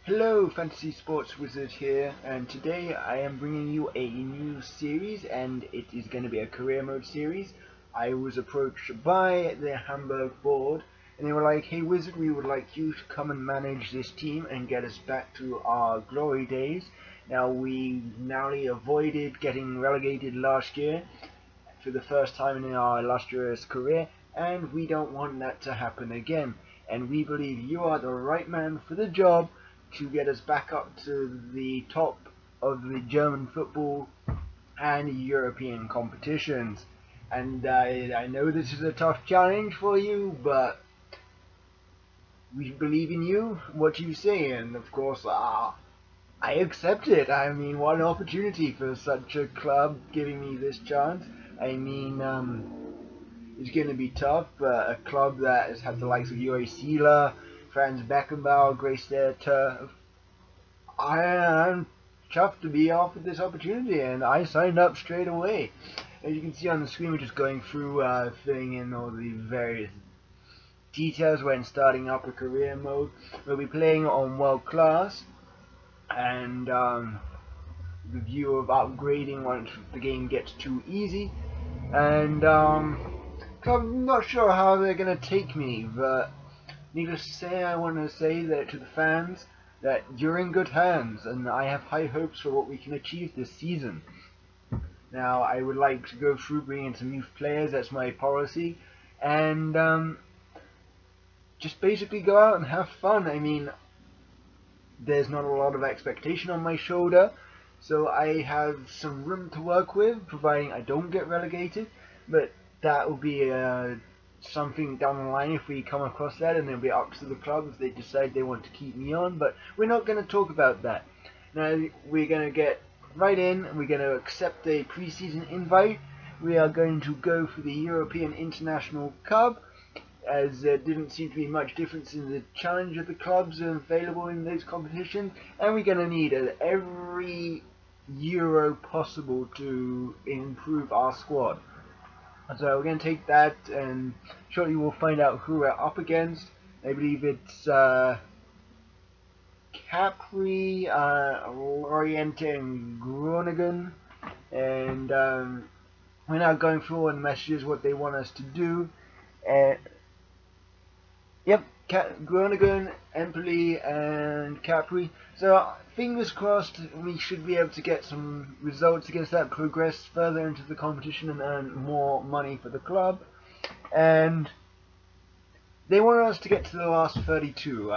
Hello, Fantasy Sports Wizard here, and today I am bringing you a new series, and it is going to be a career mode series. I was approached by the Hamburg board, and they were like, "Hey Wizard, we would like you to come and manage this team and get us back to our glory days." Now, we narrowly avoided getting relegated last year for the first time in our illustrious career, and we don't want that to happen again. And we believe you are the right man for the job to get us back up to the top of the German football and European competitions. And I know this is a tough challenge for you, but we believe in you, what you say, and of course, I accept it. I mean, what an opportunity for such a club giving me this chance. I mean, it's going to be tough, but a club that has had the likes of Uri Seeler, Franz Beckenbauer grace their turf. I'm chuffed to be offered this opportunity, and I signed up straight away. As you can see on the screen, we're just going through, filling in all the various details when starting up a career mode. We'll be playing on World Class, and the view of upgrading once the game gets too easy. And I'm not sure how they're going to take me, but needless to say, I want to say that to the fans that you're in good hands, and I have high hopes for what we can achieve this season. Now, I would like to go through bringing in some youth players, that's my policy, and just basically go out and have fun. I mean, there's not a lot of expectation on my shoulder, so I have some room to work with, providing I don't get relegated, but that will be something down the line if we come across that, and it'll be up to the club if they decide they want to keep me on, but we're not going to talk about that. Now, we're going to get right in, and we're going to accept a pre-season invite. We are going to go for the European International Cup, as there didn't seem to be much difference in the challenge of the clubs available in those competitions, and we're going to need every euro possible to improve our squad. So we're going to take that, and shortly we'll find out who we're up against. I believe it's Capri, Lorient, and Groningen, and we're now going through all the messages, what they want us to do. Yep, Groningen, Empoli, and Capri. So fingers crossed, we should be able to get some results against that, progress further into the competition, and earn more money for the club. And they want us to get to the last 32.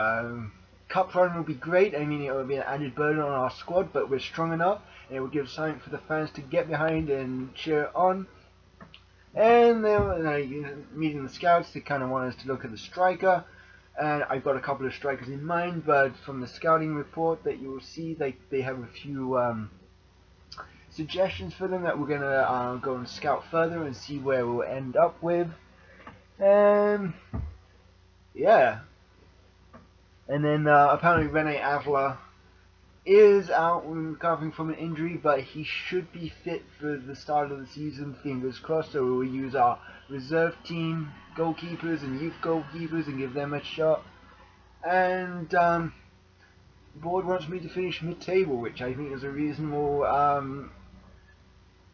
Cup run will be great. I mean, it will be an added burden on our squad, but we're strong enough, and it will give something for the fans to get behind and cheer on. And then, meeting the scouts, they kind of want us to look at the striker. And I've got a couple of strikers in mind, but from the scouting report that you will see, they have a few suggestions for them that we're going to go and scout further and see where we'll end up with. And yeah. And then apparently Rene Adler is out recovering from an injury, but he should be fit for the start of the season, fingers crossed. So we'll use our reserve team goalkeepers and youth goalkeepers and give them a shot. And the board wants me to finish mid-table, which I think is a reasonable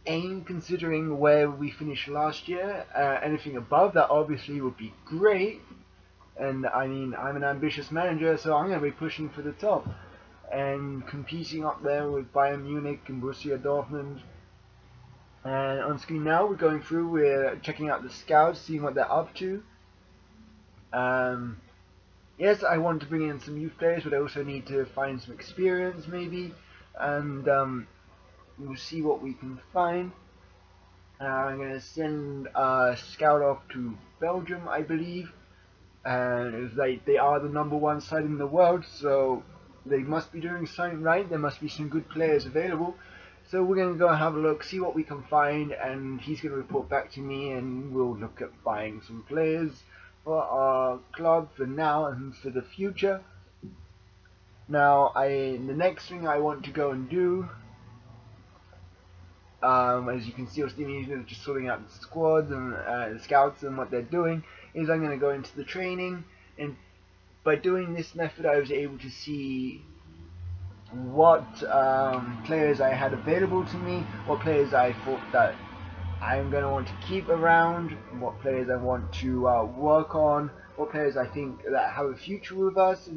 aim considering where we finished last year. Anything above that obviously would be great, and I mean, I'm an ambitious manager, so I'm going to be pushing for the top and competing up there with Bayern Munich and Borussia Dortmund. And on screen now, we're going through, we're checking out the scouts, seeing what they're up to. Yes, I want to bring in some youth players, but I also need to find some experience maybe, and we'll see what we can find. I'm going to send a scout off to Belgium, I believe, and they are the #1 side in the world, so they must be doing something right. There must be some good players available. So we're going to go and have a look, see what we can find, and he's going to report back to me, and we'll look at buying some players for our club for now and for the future. Now, the next thing I want to go and do, as you can see, I'm just sorting out the squads and the scouts and what they're doing, is I'm going to go into the training, and by doing this method I was able to see what players I had available to me, what players I thought that I'm going to want to keep around, what players I want to work on, what players I think that have a future with us,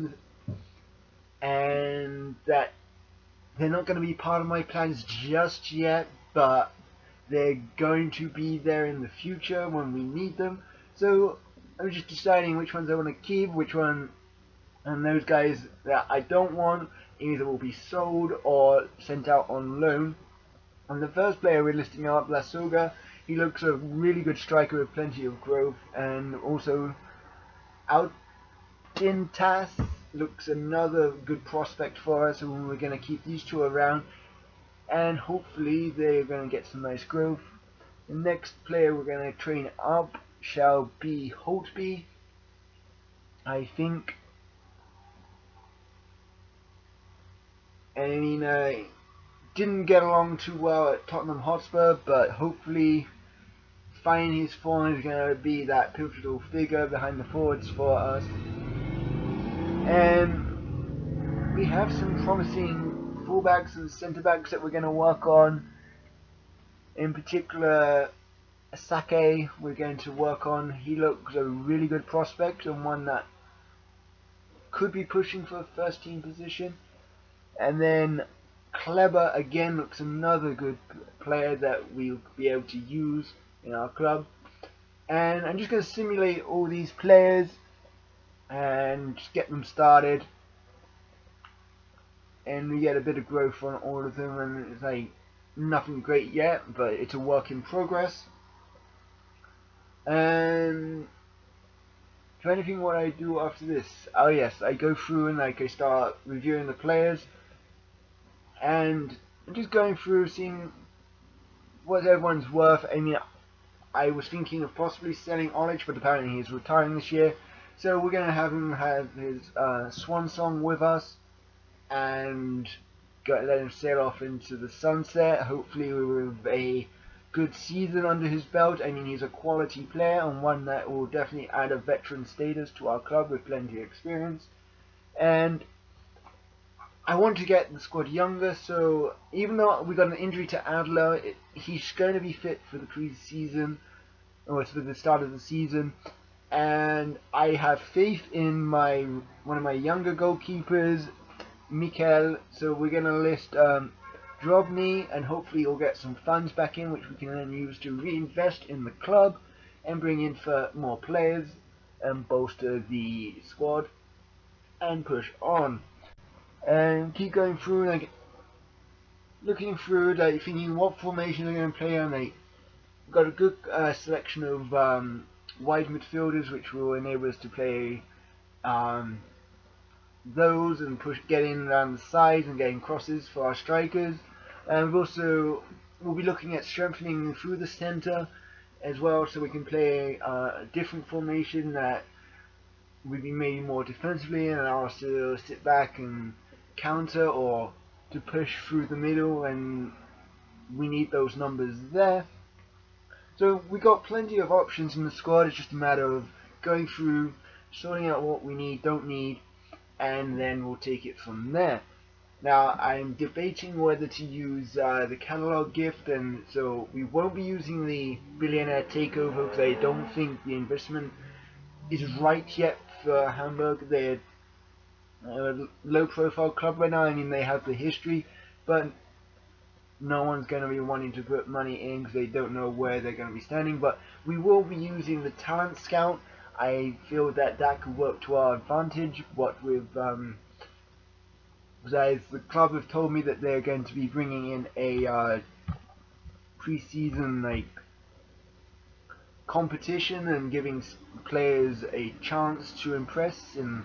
and that they're not going to be part of my plans just yet, but they're going to be there in the future when we need them. So I'm just deciding which ones I want to keep, which one, and those guys that I don't want either will be sold or sent out on loan. And the first player we're listing up, Lasoga, he looks a really good striker with plenty of growth, and also Altintas looks another good prospect for us, and we're going to keep these two around, and hopefully they're going to get some nice growth. The next player we're going to train up shall be Holtby, I think. And I mean, didn't get along too well at Tottenham Hotspur, but hopefully finding his form is going to be that pivotal figure behind the forwards for us. And we have some promising fullbacks and centre backs that we're going to work on. In particular, Sake we're going to work on. He looks a really good prospect and one that could be pushing for a first team position. And then Kleber again looks another good player that we'll be able to use in our club. And I'm just going to simulate all these players and just get them started. And we get a bit of growth on all of them, and it's like nothing great yet, but it's a work in progress. And so anything what I do after this? Oh yes, I go through and like I start reviewing the players, and I'm just going through seeing what everyone's worth. I mean, I was thinking of possibly selling Olic, but apparently he's retiring this year, so we're gonna have him have his swan song with us, and let him sail off into the sunset. Hopefully with a good season under his belt. I mean, he's a quality player and one that will definitely add a veteran status to our club with plenty of experience. And I want to get the squad younger, so even though we got an injury to Adler, he's going to be fit for the pre-season, or for the start of the season. And I have faith in one of my younger goalkeepers, Mikel. So we're going to list Drobny, and hopefully we'll get some funds back in, which we can then use to reinvest in the club and bring in for more players and bolster the squad and push on. And keep going through, like looking through, like thinking what formation they're going to play on. Like got a good selection of wide midfielders, which will enable us to play those and getting around the sides and getting crosses for our strikers. And we'll be looking at strengthening through the centre as well, so we can play a different formation that will be made more defensively and allow us to sit back and counter, or to push through the middle, and we need those numbers there. So we got plenty of options in the squad. It's just a matter of going through, sorting out what we need, don't need, and then we'll take it from there. Now I'm debating whether to use the catalog gift, and so we won't be using the billionaire takeover because I don't think the investment is right yet for Hamburg. They're a low profile club right now. I mean, they have the history, but no one's going to be wanting to put money in because they don't know where they're going to be standing. But we will be using the talent scout. I feel that could work to our advantage. What with because the club have told me that they're going to be bringing in a pre-season competition and giving players a chance to impress and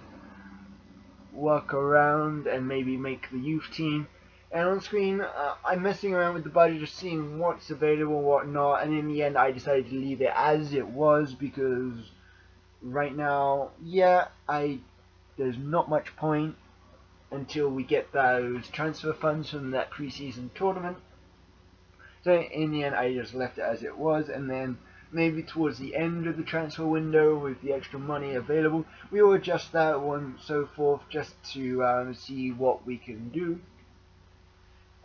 work around and maybe make the youth team. And on screen, I'm messing around with the budget, just seeing what's available, what not, and in the end I decided to leave it as it was because right now, yeah, there's not much point until we get those transfer funds from that pre-season tournament. So in the end, I just left it as it was, and then maybe towards the end of the transfer window with the extra money available, we will adjust that one so forth just to see what we can do.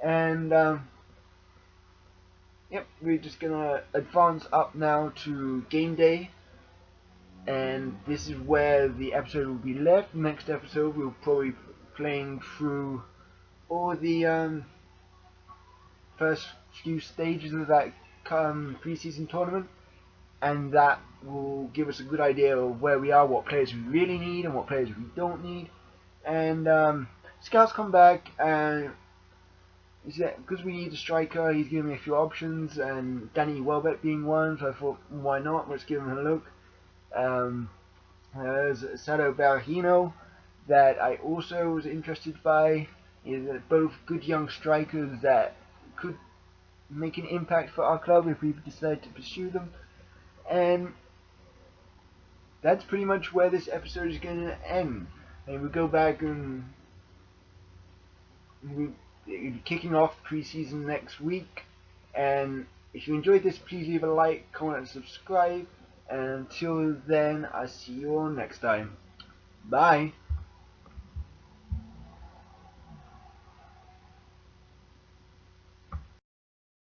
And yep, we're just gonna advance up now to game day, and this is where the episode will be left. Next episode we'll probably be playing through all the first few stages of that pre-season tournament, and that will give us a good idea of where we are, what players we really need and what players we don't need. And scouts come back, and because we need a striker, he's giving me a few options, and Danny Welbeck being one, so I thought, why not? Let's give him a look. There's Sado Berahino that I also was interested by. Both good young strikers that could make an impact for our club if we decide to pursue them. And that's pretty much where this episode is going to end. And we go back and we'll be kicking off pre-season next week. And if you enjoyed this, please leave a like, comment, and subscribe. And until then, I'll see you all next time. Bye.